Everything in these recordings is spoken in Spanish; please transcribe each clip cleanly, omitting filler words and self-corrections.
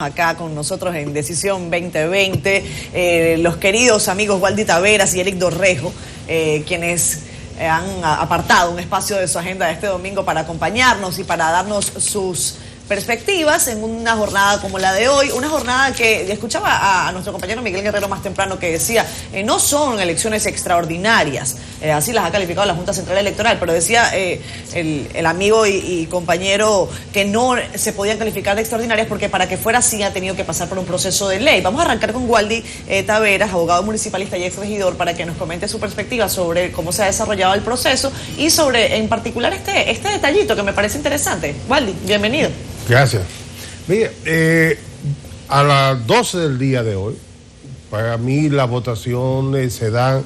Acá con nosotros en Decisión 2020, los queridos amigos Waldy Taveras y Eric Dorrejo, quienes han apartado un espacio de su agenda de este domingo para acompañarnos y para darnos sus perspectivas en una jornada como la de hoy, una jornada que escuchaba a nuestro compañero Miguel Guerrero más temprano que decía, no son elecciones extraordinarias, así las ha calificado la Junta Central Electoral, pero decía el amigo y compañero que no se podían calificar de extraordinarias porque para que fuera así ha tenido que pasar por un proceso de ley. Vamos a arrancar con Waldy Taveras, abogado municipalista y exregidor, para que nos comente su perspectiva sobre cómo se ha desarrollado el proceso y sobre, en particular, este detallito que me parece interesante. Waldy, bienvenido. Gracias. Mire, a las 12 del día de hoy, para mí las votaciones se dan,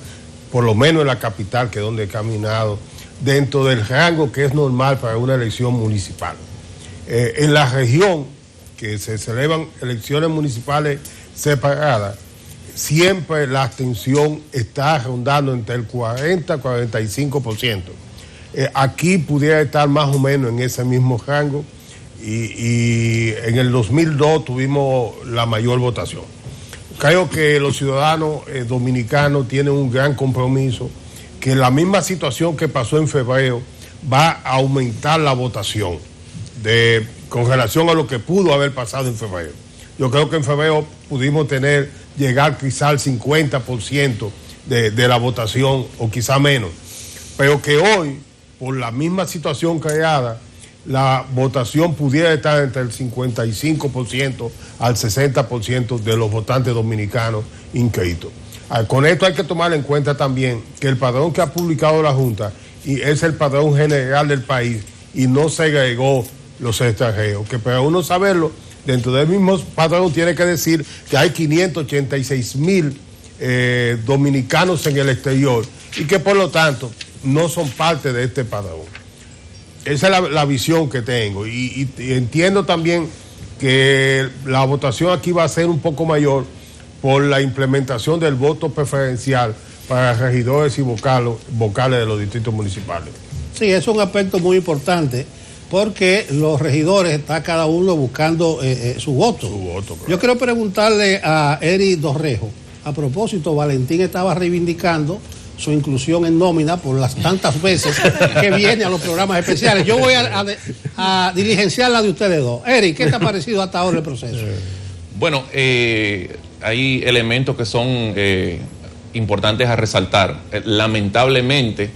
por lo menos en la capital, que es donde he caminado, dentro del rango que es normal para una elección municipal. En la región, que se celebran elecciones municipales separadas, siempre la abstención está rondando entre el 40 y 45%. Aquí pudiera estar más o menos en ese mismo rango. Y en el 2002 tuvimos la mayor votación. Creo que los ciudadanos dominicanos tienen un gran compromiso, que la misma situación que pasó en febrero va a aumentar la votación con relación a lo que pudo haber pasado en febrero. Yo creo que en febrero pudimos llegar quizá al 50% de la votación o quizá menos, pero que hoy, por la misma situación creada, la votación pudiera estar entre el 55% al 60% de los votantes dominicanos inscritos. Con esto hay que tomar en cuenta también que el padrón que ha publicado la Junta es el padrón general del país y no se agregó los extranjeros, que para uno saberlo, dentro del mismo padrón tiene que decir que hay 586,000 dominicanos en el exterior y que por lo tanto no son parte de este padrón. Esa es la visión que tengo y entiendo también que la votación aquí va a ser un poco mayor por la implementación del voto preferencial para regidores y vocales de los distritos municipales. Sí, es un aspecto muy importante porque los regidores está cada uno buscando su voto. Claro. Yo quiero preguntarle a Eric Dorrejo, a propósito, Valentín estaba reivindicando su inclusión en nómina por las tantas veces que viene a los programas especiales. Yo voy a diligenciar la de ustedes dos. Eric, ¿qué te ha parecido hasta ahora el proceso? Bueno, hay elementos que son importantes a resaltar. Lamentablemente,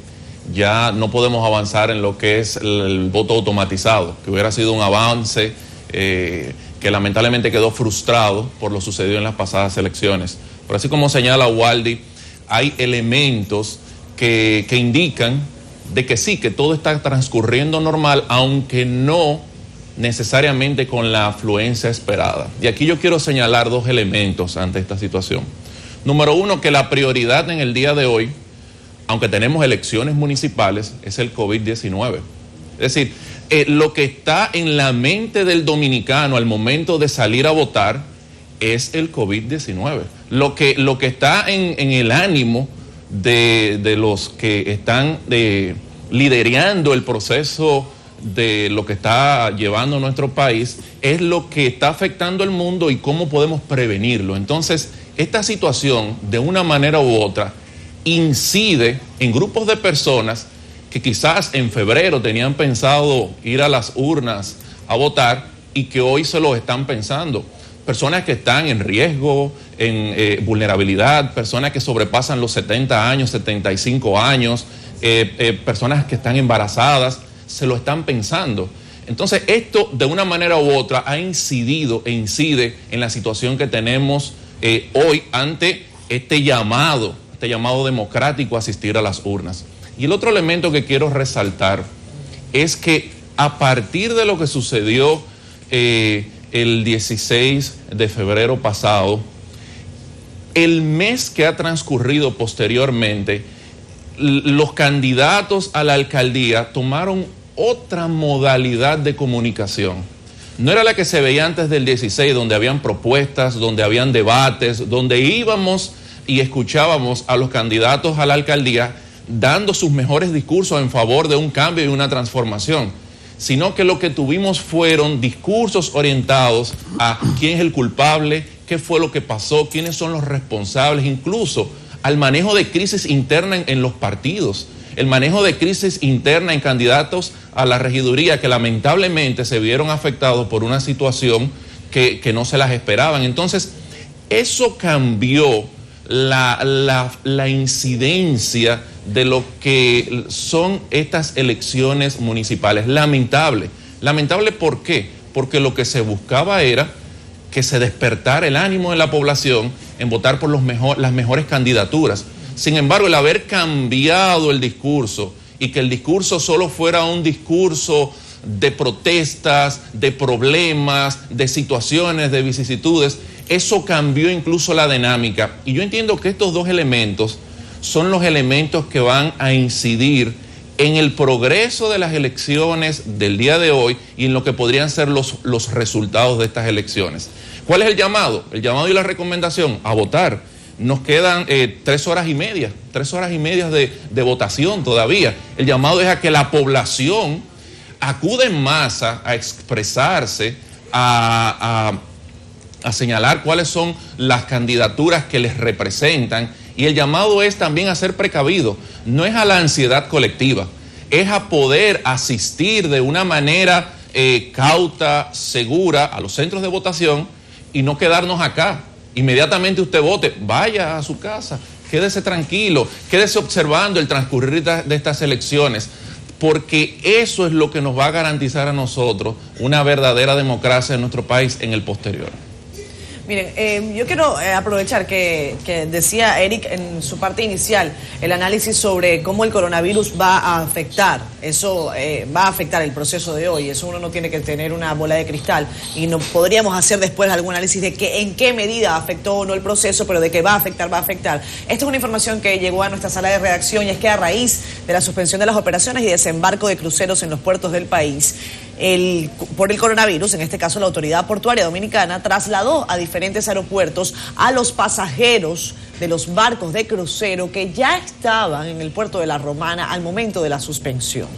ya no podemos avanzar en lo que es el voto automatizado, que hubiera sido un avance que lamentablemente quedó frustrado por lo sucedido en las pasadas elecciones. Pero así como señala Waldy, hay elementos que indican de que sí, que todo está transcurriendo normal, aunque no necesariamente con la afluencia esperada. Y aquí yo quiero señalar dos elementos ante esta situación. Número uno, que la prioridad en el día de hoy, aunque tenemos elecciones municipales, es el COVID-19. Es decir, lo que está en la mente del dominicano al momento de salir a votar es el COVID-19. Lo que está en el ánimo de los que están liderando el proceso de lo que está llevando nuestro país es lo que está afectando al mundo y cómo podemos prevenirlo. Entonces, esta situación, de una manera u otra, incide en grupos de personas que quizás en febrero tenían pensado ir a las urnas a votar y que hoy se lo están pensando. Personas que están en riesgo, en vulnerabilidad, personas que sobrepasan los 70 años, 75 años, personas que están embarazadas, se lo están pensando. Entonces, esto de una manera u otra ha incidido e incide en la situación que tenemos hoy ante este llamado democrático a asistir a las urnas. Y el otro elemento que quiero resaltar es que a partir de lo que sucedió el 16 de febrero pasado, el mes que ha transcurrido posteriormente, los candidatos a la alcaldía tomaron otra modalidad de comunicación. No era la que se veía antes del 16, donde habían propuestas, donde habían debates, donde íbamos y escuchábamos a los candidatos a la alcaldía dando sus mejores discursos en favor de un cambio y una transformación, sino que lo que tuvimos fueron discursos orientados a quién es el culpable, qué fue lo que pasó, quiénes son los responsables, incluso al manejo de crisis interna en los partidos, el manejo de crisis interna en candidatos a la regiduría que lamentablemente se vieron afectados por una situación que no se las esperaban. Entonces, eso cambió la incidencia de lo que son estas elecciones municipales. Lamentable. Lamentable, ¿por qué? Porque lo que se buscaba era que se despertara el ánimo de la población en votar por las mejores candidaturas. Sin embargo, el haber cambiado el discurso y que el discurso solo fuera un discurso de protestas, de problemas, de situaciones, de vicisitudes, eso cambió incluso la dinámica. Y yo entiendo que estos dos elementos son los elementos que van a incidir en el progreso de las elecciones del día de hoy y en lo que podrían ser los resultados de estas elecciones. ¿Cuál es el llamado? El llamado y la recomendación a votar. Nos quedan 3 horas y media de votación todavía. El llamado es a que la población acude en masa a expresarse, a señalar cuáles son las candidaturas que les representan, y el llamado es también a ser precavido. No es a la ansiedad colectiva, es a poder asistir de una manera cauta, segura a los centros de votación y no quedarnos acá. Inmediatamente usted vote, vaya a su casa, quédese tranquilo, quédese observando el transcurrir de estas elecciones, porque eso es lo que nos va a garantizar a nosotros una verdadera democracia en nuestro país en el posterior. Miren, yo quiero aprovechar que decía Eric en su parte inicial el análisis sobre cómo el coronavirus va a afectar. Eso va a afectar el proceso de hoy. Eso uno no tiene que tener una bola de cristal. Y no podríamos hacer después algún análisis de que en qué medida afectó o no el proceso, pero de que va a afectar, va a afectar. Esta es una información que llegó a nuestra sala de redacción, y es que a raíz de la suspensión de las operaciones y desembarco de cruceros en los puertos del país, por el coronavirus, en este caso la Autoridad Portuaria Dominicana trasladó a diferentes aeropuertos a los pasajeros de los barcos de crucero que ya estaban en el puerto de La Romana al momento de la suspensión.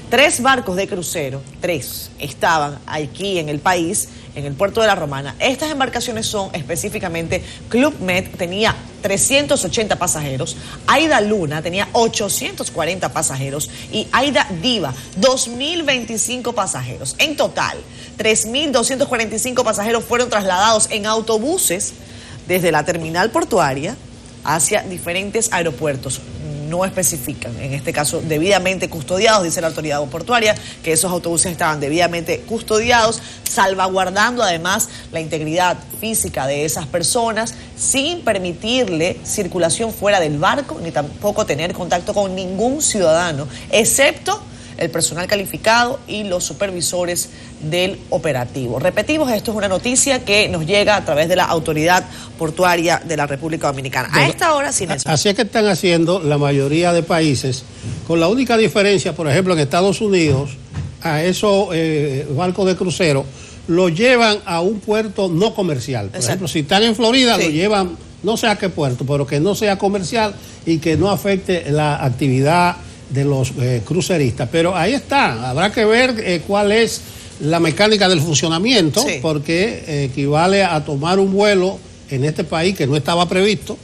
3 barcos de crucero, 3, estaban aquí en el país, en el puerto de La Romana. Estas embarcaciones son específicamente Club Med, tenía 380 pasajeros, Aida Luna tenía 840 pasajeros y Aida Diva 2.025 pasajeros. En total, 3.245 pasajeros fueron trasladados en autobuses desde la terminal portuaria hacia diferentes aeropuertos. No especifican, en este caso debidamente custodiados, dice la autoridad portuaria, que esos autobuses estaban debidamente custodiados, salvaguardando además la integridad física de esas personas, sin permitirle circulación fuera del barco, ni tampoco tener contacto con ningún ciudadano, excepto el personal calificado y los supervisores del operativo. Repetimos, esto es una noticia que nos llega a través de la Autoridad Portuaria de la República Dominicana. A esta hora, sin eso. Así es que están haciendo la mayoría de países, con la única diferencia, por ejemplo, en Estados Unidos, a esos barcos de crucero, lo llevan a un puerto no comercial. Por ejemplo, si están en Florida, sí, lo llevan, no sé a qué puerto, pero que no sea comercial y que no afecte la actividad de los cruceristas. Pero ahí está, habrá que ver cuál es la mecánica del funcionamiento, sí, porque equivale a tomar un vuelo en este país que no estaba previsto,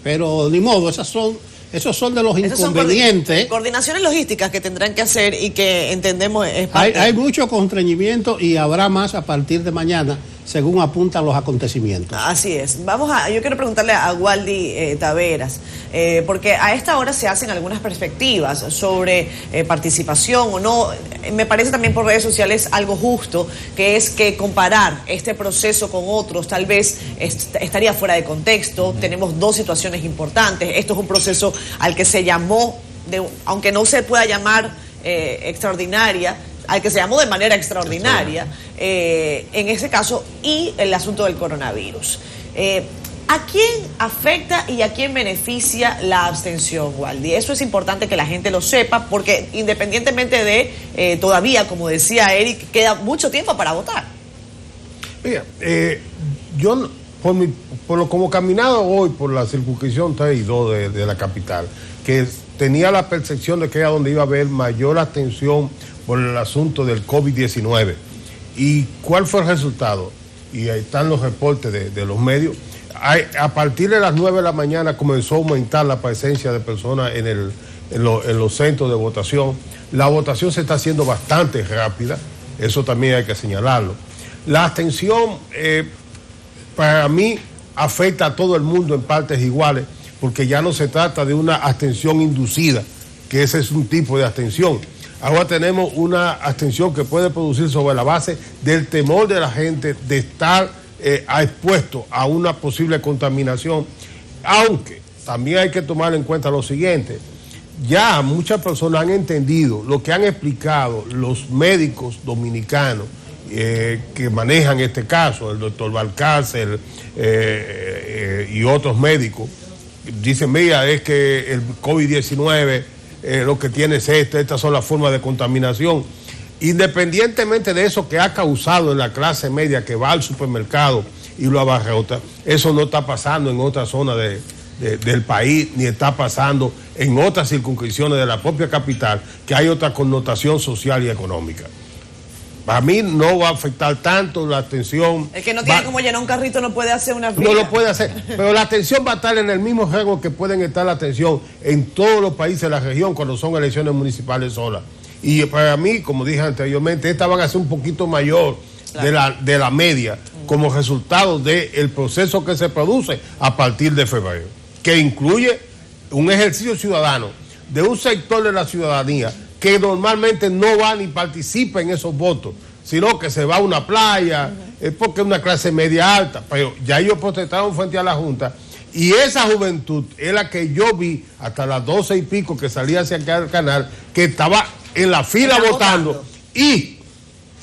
pero ni modo, esos son de los inconvenientes. Coordinaciones logísticas que tendrán que hacer y que entendemos es parte. Hay mucho constreñimiento y habrá más a partir de mañana, según apuntan los acontecimientos. Así es. Yo quiero preguntarle a Waldy Taveras, porque a esta hora se hacen algunas perspectivas sobre participación o no. Me parece también por redes sociales algo justo, que es que comparar este proceso con otros tal vez estaría fuera de contexto. Tenemos 2 situaciones importantes. Esto es un proceso al que se llamó, aunque no se pueda llamar extraordinaria, al que se llamó de manera extraordinaria, en ese caso, y el asunto del coronavirus. ¿A quién afecta y a quién beneficia la abstención, Waldy? Eso es importante que la gente lo sepa, porque independientemente de, todavía, como decía Eric, queda mucho tiempo para votar. Mira, yo, como caminado hoy por la circunscripción 3 y 2 de la capital, que tenía la percepción de que era donde iba a haber mayor abstención por el asunto del COVID-19. ¿Y cuál fue el resultado? Y ahí están los reportes de los medios. A partir de las 9 de la mañana comenzó a aumentar la presencia de personas en los centros de votación. La votación se está haciendo bastante rápida, eso también hay que señalarlo. La abstención, para mí, afecta a todo el mundo en partes iguales, porque ya no se trata de una abstención inducida, que ese es un tipo de abstención. Ahora tenemos una abstención que puede producir sobre la base del temor de la gente de estar expuesto a una posible contaminación, aunque también hay que tomar en cuenta lo siguiente. Ya muchas personas han entendido lo que han explicado los médicos dominicanos que manejan este caso, el doctor Valcárcel y otros médicos. Dicen, mira, es que el COVID-19 lo que tiene es estas son las formas de contaminación. Independientemente de eso que ha causado en la clase media que va al supermercado y lo abarrota, eso no está pasando en otra zona del país, ni está pasando en otras circunscripciones de la propia capital, que hay otra connotación social y económica. Para mí no va a afectar tanto la abstención. El que no tiene como llenar un carrito no puede hacer una fila. No lo puede hacer, pero la abstención va a estar en el mismo rango que pueden estar la abstención en todos los países de la región cuando son elecciones municipales solas. Y para mí, como dije anteriormente, estas van a ser un poquito mayor, claro, de la media, como resultado del proceso que se produce a partir de febrero, que incluye un ejercicio ciudadano de un sector de la ciudadanía que normalmente no va ni participa en esos votos, sino que se va a una playa, es porque es una clase media alta, pero ya ellos protestaron frente a la Junta, y esa juventud es la que yo vi hasta las 12 y pico que salía hacia acá al canal, que estaba en la fila votando, y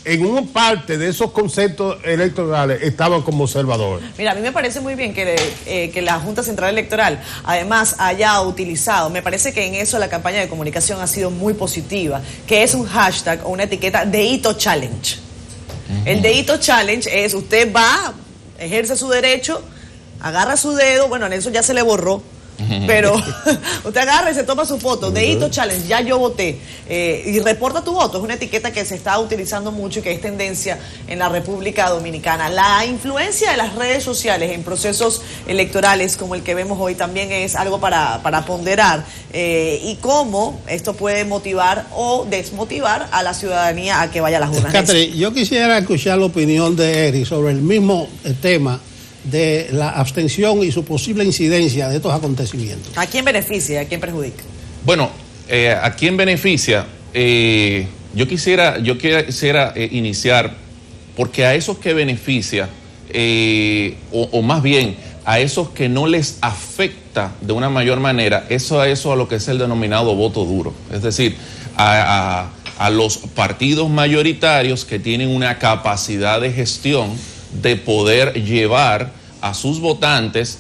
en una parte de esos conceptos electorales estaban como observadores. Mira, a mí me parece muy bien que la Junta Central Electoral además haya utilizado, me parece que en eso la campaña de comunicación ha sido muy positiva, que es un hashtag o una etiqueta Deito Challenge. El Deito Challenge es, usted va, ejerce su derecho, agarra su dedo, bueno, en eso ya se le borró, pero usted agarra y se toma su foto, Deito Challenge, ya yo voté, y reporta tu voto. Es una etiqueta que se está utilizando mucho y que es tendencia en la República Dominicana. La influencia de las redes sociales en procesos electorales como el que vemos hoy también es algo para ponderar, y cómo esto puede motivar o desmotivar a la ciudadanía a que vaya a las urnas. Catherine, yo quisiera escuchar la opinión de Eric sobre el mismo tema de la abstención y su posible incidencia de estos acontecimientos. ¿A quién beneficia y a quién perjudica? Bueno, ¿a quién beneficia? Yo quisiera iniciar porque a esos que beneficia, o más bien a esos que no les afecta de una mayor manera, eso a lo que es el denominado voto duro. Es decir, a los partidos mayoritarios que tienen una capacidad de gestión de poder llevar a sus votantes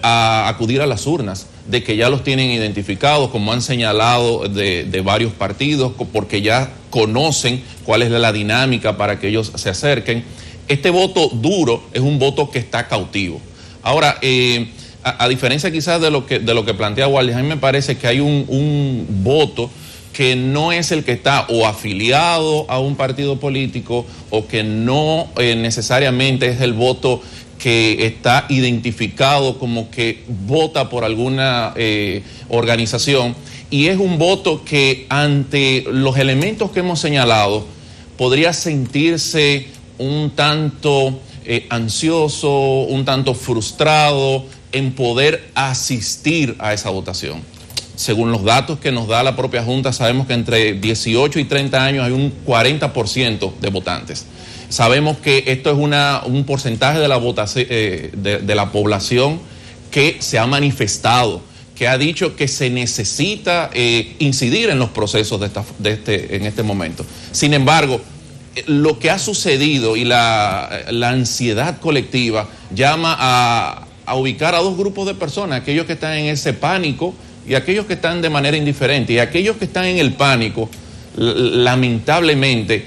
a acudir a las urnas, de que ya los tienen identificados, como han señalado de varios partidos, porque ya conocen cuál es la dinámica para que ellos se acerquen. Este voto duro es un voto que está cautivo. Ahora, a diferencia quizás de lo que plantea Waldy, a mí me parece que hay un voto que no es el que está o afiliado a un partido político o que no necesariamente es el voto que está identificado como que vota por alguna organización, y es un voto que ante los elementos que hemos señalado podría sentirse un tanto ansioso, un tanto frustrado en poder asistir a esa votación. Según los datos que nos da la propia Junta, sabemos que entre 18 y 30 años hay un 40% de votantes. Sabemos que esto es un porcentaje de la votación, de la población que se ha manifestado, que ha dicho que se necesita incidir en los procesos en este momento. Sin embargo, lo que ha sucedido y la ansiedad colectiva llama a ubicar a dos grupos de personas, aquellos que están en ese pánico y aquellos que están de manera indiferente. Y aquellos que están en el pánico, lamentablemente,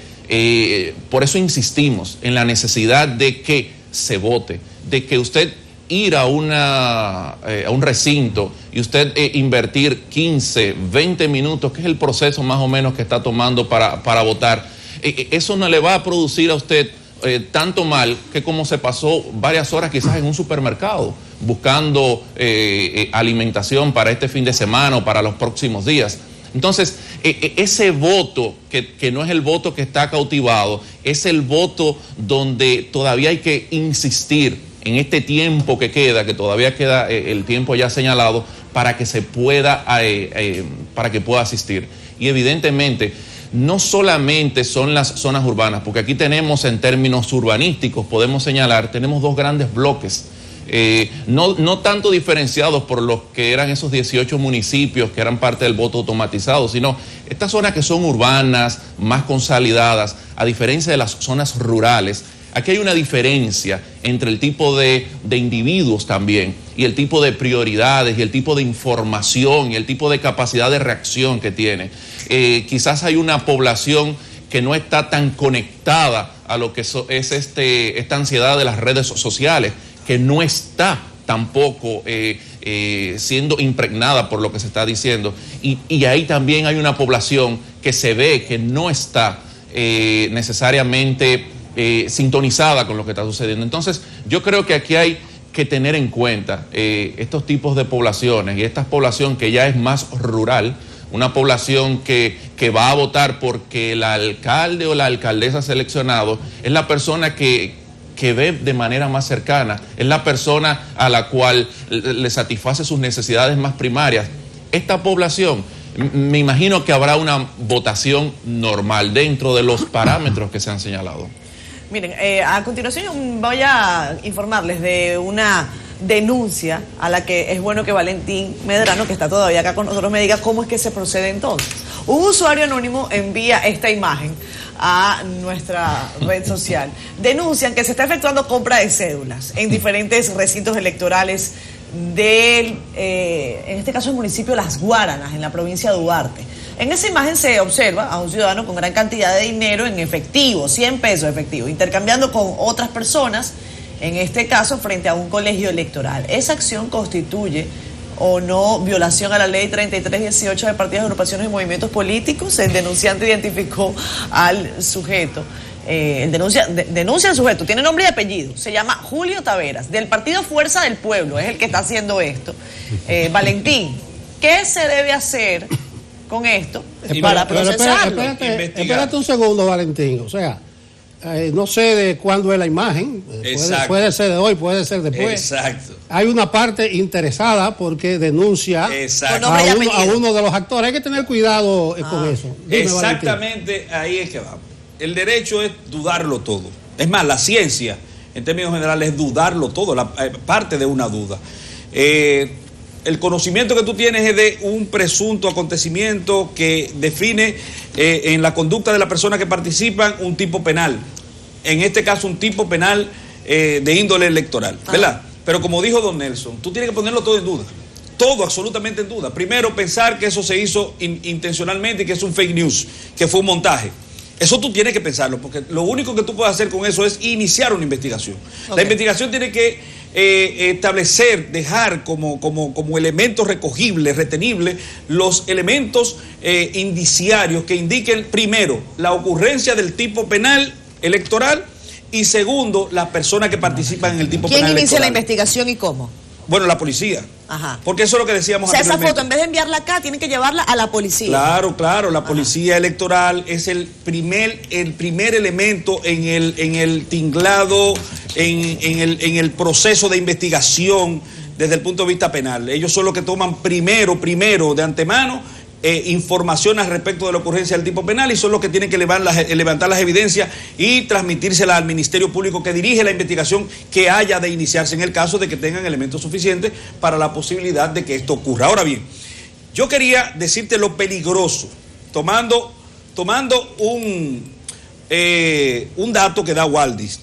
por eso insistimos en la necesidad de que se vote, de que usted ir a un recinto y usted invertir 15, 20 minutos, que es el proceso más o menos que está tomando para votar, eso no le va a producir a usted tanto mal que como se pasó varias horas quizás en un supermercado buscando alimentación para este fin de semana o para los próximos días. Entonces, ese voto, que no es el voto que está cautivado, es el voto donde todavía hay que insistir en este tiempo que queda, que todavía queda el tiempo ya señalado, para que se pueda, para que pueda asistir. Y evidentemente, no solamente son las zonas urbanas, porque aquí tenemos en términos urbanísticos, podemos señalar, tenemos dos grandes bloques. No tanto diferenciados por los que eran esos 18 municipios que eran parte del voto automatizado, sino estas zonas que son urbanas, más consolidadas, a diferencia de las zonas rurales. Aquí hay una diferencia entre el tipo de individuos también y el tipo de prioridades y el tipo de información y el tipo de capacidad de reacción que tiene. Quizás hay una población que no está tan conectada a lo que es esta ansiedad de las redes sociales, que no está tampoco siendo impregnada por lo que se está diciendo. Y ahí también hay una población que se ve que no está necesariamente sintonizada con lo que está sucediendo. Entonces, yo creo que aquí hay que tener en cuenta estos tipos de poblaciones y esta población que ya es más rural, una población que va a votar porque el alcalde o la alcaldesa seleccionado es la persona que ve de manera más cercana, es la persona a la cual le satisface sus necesidades más primarias. Esta población, me imagino que habrá una votación normal dentro de los parámetros que se han señalado. Miren, a continuación voy a informarles de una denuncia a la que es bueno que Valentín Medrano, que está todavía acá con nosotros, me diga cómo es que se procede entonces. Un usuario anónimo envía esta imagen a nuestra red social. Denuncian que se está efectuando compra de cédulas en diferentes recintos electorales del, en este caso el municipio Las Guaranas, en la provincia de Duarte. En esa imagen se observa a un ciudadano con gran cantidad de dinero en efectivo, 100 pesos efectivo, intercambiando con otras personas, en este caso frente a un colegio electoral. Esa acción constituye o no violación a la ley 3318 de partidos, agrupaciones y movimientos políticos. El denunciante identificó al sujeto. Denuncia al sujeto, tiene nombre y apellido, se llama Julio Taveras, del partido Fuerza del Pueblo, es el que está haciendo esto. Valentín, ¿qué se debe hacer con esto para procesarlo? Espérate un segundo, Valentín. O sea, no sé de cuándo es la imagen, puede ser de hoy, puede ser después. Exacto. Hay una parte interesada porque denuncia a uno de los actores. Hay que tener cuidado con eso. Dime, exactamente, Valentín. Ahí es que vamos. El derecho es dudarlo todo. Es más, la ciencia, en términos generales, es dudarlo todo, parte de una duda. El conocimiento que tú tienes es de un presunto acontecimiento que define en la conducta de la persona que participan un tipo penal. En este caso, un tipo penal de índole electoral, ¿verdad? Pero como dijo don Nelson, tú tienes que ponerlo todo en duda. Todo absolutamente en duda. Primero, pensar que eso se hizo intencionalmente y que es un fake news, que fue un montaje. Eso tú tienes que pensarlo, porque lo único que tú puedes hacer con eso es iniciar una investigación. La investigación tiene que establecer, dejar como elementos recogibles, retenibles, los elementos indiciarios que indiquen, primero, la ocurrencia del tipo penal electoral y segundo, las personas que participan en el tipo penal electoral. ¿Quién inicia la investigación y cómo? Bueno, la policía. Ajá. Porque eso es lo que decíamos anteriormente. Esa foto, en vez de enviarla acá, tienen que llevarla a la policía. Claro, la policía electoral es el primer elemento en el tinglado, en el proceso de investigación desde el punto de vista penal. Ellos son los que toman primero de antemano información al respecto de la ocurrencia del tipo penal y son los que tienen que levantar las evidencias y transmitírselas al Ministerio Público que dirige la investigación que haya de iniciarse en el caso de que tengan elementos suficientes para la posibilidad de que esto ocurra. Ahora bien, yo quería decirte lo peligroso, tomando un dato que da Waldis.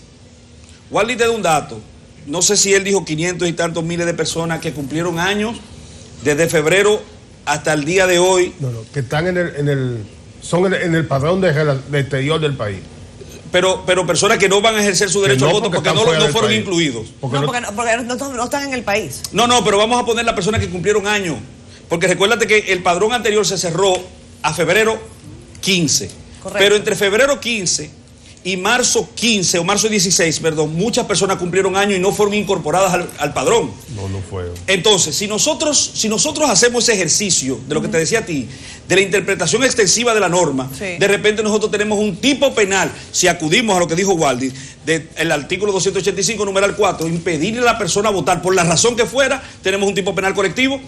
Waldis te da un dato, no sé si él dijo 500 y tantos miles de personas que cumplieron años desde febrero hasta el día de hoy. No, que están son en el padrón de exterior del país. pero personas que no van a ejercer su derecho al voto porque no fueron incluidos. Porque no están en el país. No, pero vamos a poner las personas que cumplieron años. Porque recuérdate que el padrón anterior se cerró a febrero 15. Correcto. Pero entre febrero 15 y marzo 15 o marzo 16, perdón, muchas personas cumplieron años y no fueron incorporadas al padrón. No fueron. Entonces, si nosotros hacemos ese ejercicio de lo que te decía a ti, de la interpretación extensiva de la norma, sí, de repente nosotros tenemos un tipo penal, si acudimos a lo que dijo Waldi, del artículo 285, numeral 4, impedirle a la persona votar por la razón que fuera, tenemos un tipo penal colectivo.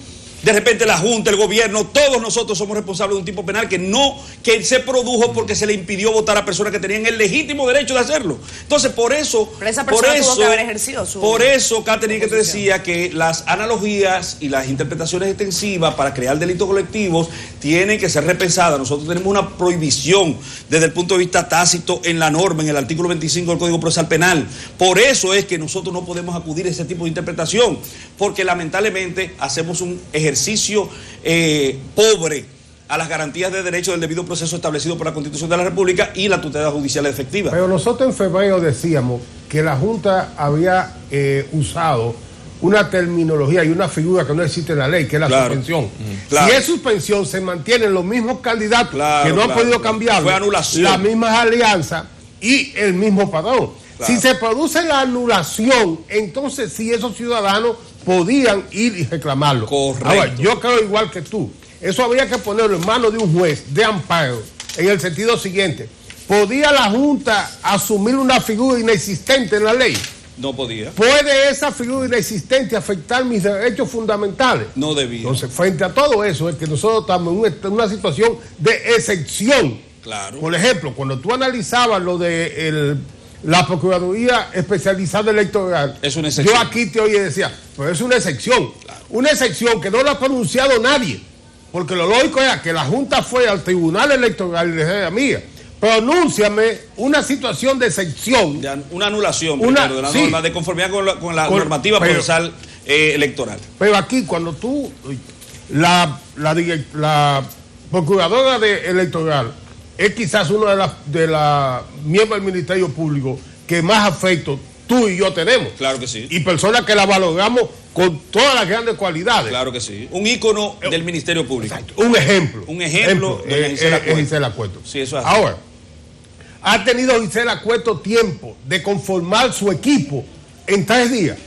De repente la Junta, el gobierno, todos nosotros somos responsables de un tipo penal que se produjo porque se le impidió votar a personas que tenían el legítimo derecho de hacerlo. Entonces, por eso... Pero esa persona tuvo que haber ejercido su... Por eso, Catherine, que te decía que las analogías y las interpretaciones extensivas para crear delitos colectivos tienen que ser repensadas. Nosotros tenemos una prohibición desde el punto de vista tácito en la norma, en el artículo 25 del Código Procesal Penal. Por eso es que nosotros no podemos acudir a ese tipo de interpretación, porque lamentablemente hacemos un ejercicio pobre a las garantías de derecho del debido proceso establecido por la Constitución de la República y la tutela judicial efectiva. Pero nosotros en febrero decíamos que la Junta había usado una terminología y una figura que no existe en la ley, que es la suspensión. Si es suspensión, se mantienen los mismos candidatos que no han podido cambiar, las mismas alianzas y el mismo padrón. Si se produce la anulación, entonces sí, esos ciudadanos podían ir y reclamarlo. Correcto. Ahora, yo creo igual que tú. Eso habría que ponerlo en manos de un juez de amparo, en el sentido siguiente. ¿Podía la Junta asumir una figura inexistente en la ley? No podía. ¿Puede esa figura inexistente afectar mis derechos fundamentales? No debía. Entonces, frente a todo eso, es que nosotros estamos en una situación de excepción. Claro. Por ejemplo, cuando tú analizabas lo de la Procuraduría Especializada Electoral, es una excepción. Yo aquí te oí y decía, pero es una excepción. Claro. Una excepción que no lo ha pronunciado nadie. Porque lo lógico era que la Junta fue al Tribunal Electoral y le dijera, mía, pronúnciame una situación de excepción. Una anulación de la norma, de conformidad con la normativa procesal electoral. Pero aquí, cuando tú, la Procuradora Electoral es quizás una de las miembros del Ministerio Público que más afecto tú y yo tenemos. Claro que sí. Y personas que la valoramos con todas las grandes cualidades. Claro que sí. Un ícono del Ministerio Público. Exacto. Un ejemplo. Un ejemplo de Gisela Cueto. Sí, eso es así. Ahora, ha tenido Gisela Cueto tiempo de conformar su equipo en 3 días.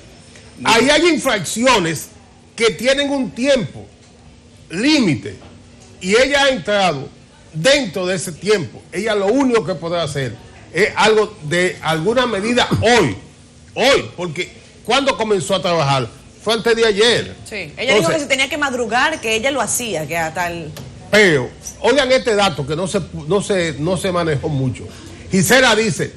No. Ahí hay infracciones que tienen un tiempo límite y ella ha entrado dentro de ese tiempo. Ella lo único que podrá hacer es algo de alguna medida hoy, porque cuando comenzó a trabajar fue antes de ayer. Sí, ella dijo que se tenía que madrugar, que ella lo hacía, que hasta el... Pero, oigan este dato que no se manejó mucho. Gisela dice,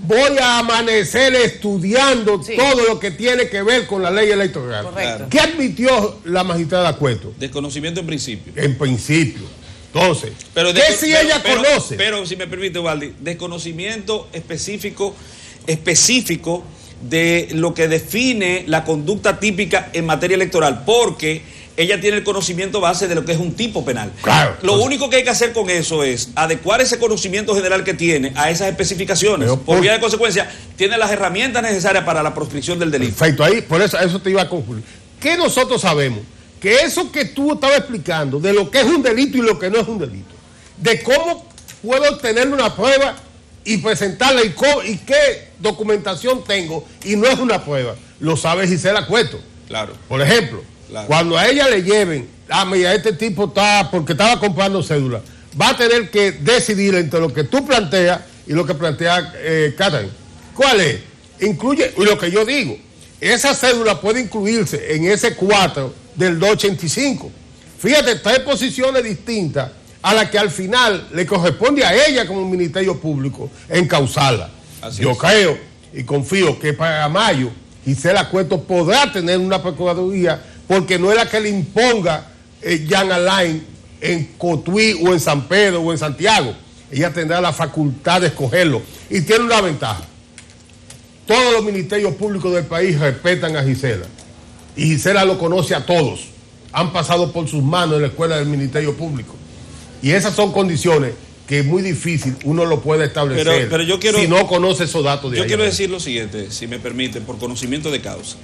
voy a amanecer estudiando todo lo que tiene que ver con la ley electoral. Correcto. ¿Qué admitió la magistrada Cueto? Desconocimiento en principio. En principio. Entonces, ¿qué si ella conoce? Pero, si me permite, Waldi, desconocimiento específico de lo que define la conducta típica en materia electoral, porque ella tiene el conocimiento base de lo que es un tipo penal. Claro. Lo único que hay que hacer con eso es adecuar ese conocimiento general que tiene a esas especificaciones. Por vía de consecuencia, tiene las herramientas necesarias para la proscripción del delito. Perfecto, ahí, por eso te iba a concluir. ¿Qué nosotros sabemos? Que eso que tú estabas explicando, de lo que es un delito y lo que no es un delito, de cómo puedo obtener una prueba y presentarla y qué documentación tengo y no es una prueba, lo sabe Gisela Cueto. Claro. Por ejemplo, cuando a ella le lleven, mira, este tipo está, porque estaba comprando cédula, va a tener que decidir entre lo que tú planteas y lo que plantea Catherine. ¿Cuál es? Incluye, y lo que yo digo, esa cédula puede incluirse en ese 4 del 285. Fíjate, 3 posiciones distintas a las que al final le corresponde a ella como Ministerio Público encauzarla. Yo creo y confío que para mayo Gisela Cueto podrá tener una procuraduría, porque no es la que le imponga Jean Alain en Cotuí o en San Pedro o en Santiago. Ella tendrá la facultad de escogerlo y tiene una ventaja. Todos los ministerios públicos del país respetan a Gisela y Gisela lo conoce a todos. Han pasado por sus manos en la escuela del Ministerio Público y esas son condiciones que es muy difícil uno lo pueda establecer pero yo quiero, si no conoce esos datos de Yo allá. quiero decir lo siguiente, si me permite, por conocimiento de causa.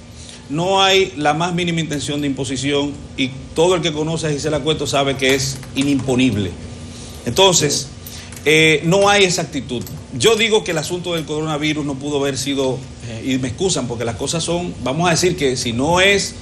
No hay la más mínima intención de imposición y todo el que conoce a Gisela Cueto sabe que es inimponible. Entonces, no hay esa actitud. Yo digo que el asunto del coronavirus no pudo haber sido, y me excusan porque las cosas son, vamos a decir que si no es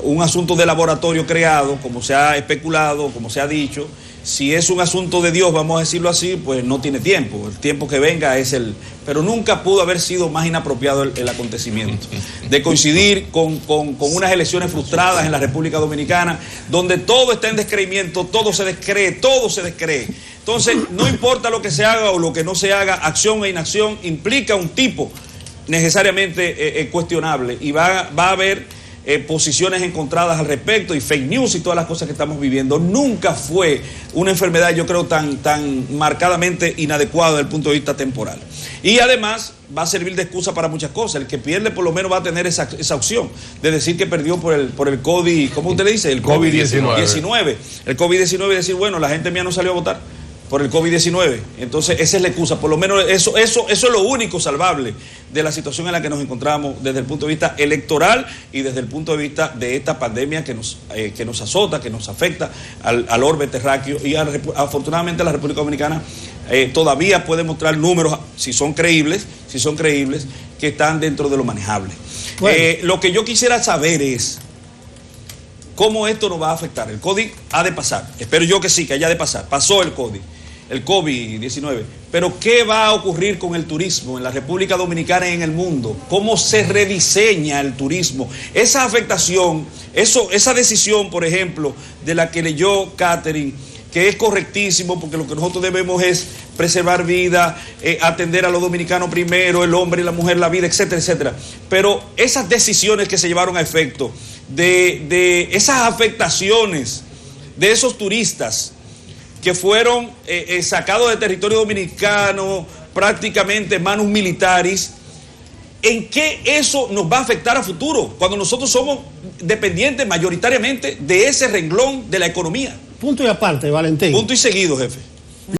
un asunto de laboratorio creado, como se ha especulado, como se ha dicho, si es un asunto de Dios, vamos a decirlo así, pues no tiene tiempo. El tiempo que venga es el... Pero nunca pudo haber sido más inapropiado el acontecimiento. De coincidir con unas elecciones frustradas en la República Dominicana, donde todo está en descreimiento, todo se descree, todo se descree. Entonces, no importa lo que se haga o lo que no se haga, acción e inacción implica un tipo necesariamente cuestionable. Y va a haber posiciones encontradas al respecto y fake news y todas las cosas que estamos viviendo. Nunca fue una enfermedad, yo creo, tan marcadamente inadecuada desde el punto de vista temporal. Y además va a servir de excusa para muchas cosas. El que pierde por lo menos va a tener esa opción de decir que perdió por el COVID, ¿cómo usted le dice? El COVID-19. El COVID-19 y decir, bueno, la gente mía no salió a votar por el COVID-19. Entonces esa es la excusa. Por lo menos eso es lo único salvable de la situación en la que nos encontramos desde el punto de vista electoral y desde el punto de vista de esta pandemia que nos azota, que nos afecta al orbe terráqueo. Y afortunadamente la República Dominicana todavía puede mostrar números, si son creíbles, que están dentro de lo manejable. Bueno. Lo que yo quisiera saber es cómo esto nos va a afectar. El COVID ha de pasar. Espero yo que sí, que haya de pasar. Pasó el COVID-19. Pero ¿qué va a ocurrir con el turismo en la República Dominicana y en el mundo? ¿Cómo se rediseña el turismo? Esa afectación, esa decisión, por ejemplo, de la que leyó Catherine, que es correctísimo, porque lo que nosotros debemos es preservar vida, atender a los dominicanos primero, el hombre y la mujer, la vida, etcétera, etcétera. Pero esas decisiones que se llevaron a efecto, de esas afectaciones de esos turistas que fueron sacados del territorio dominicano prácticamente en manos militares, ¿en qué eso nos va a afectar a futuro? Cuando nosotros somos dependientes mayoritariamente de ese renglón de la economía. Punto y aparte, Valentín. Punto y seguido, jefe.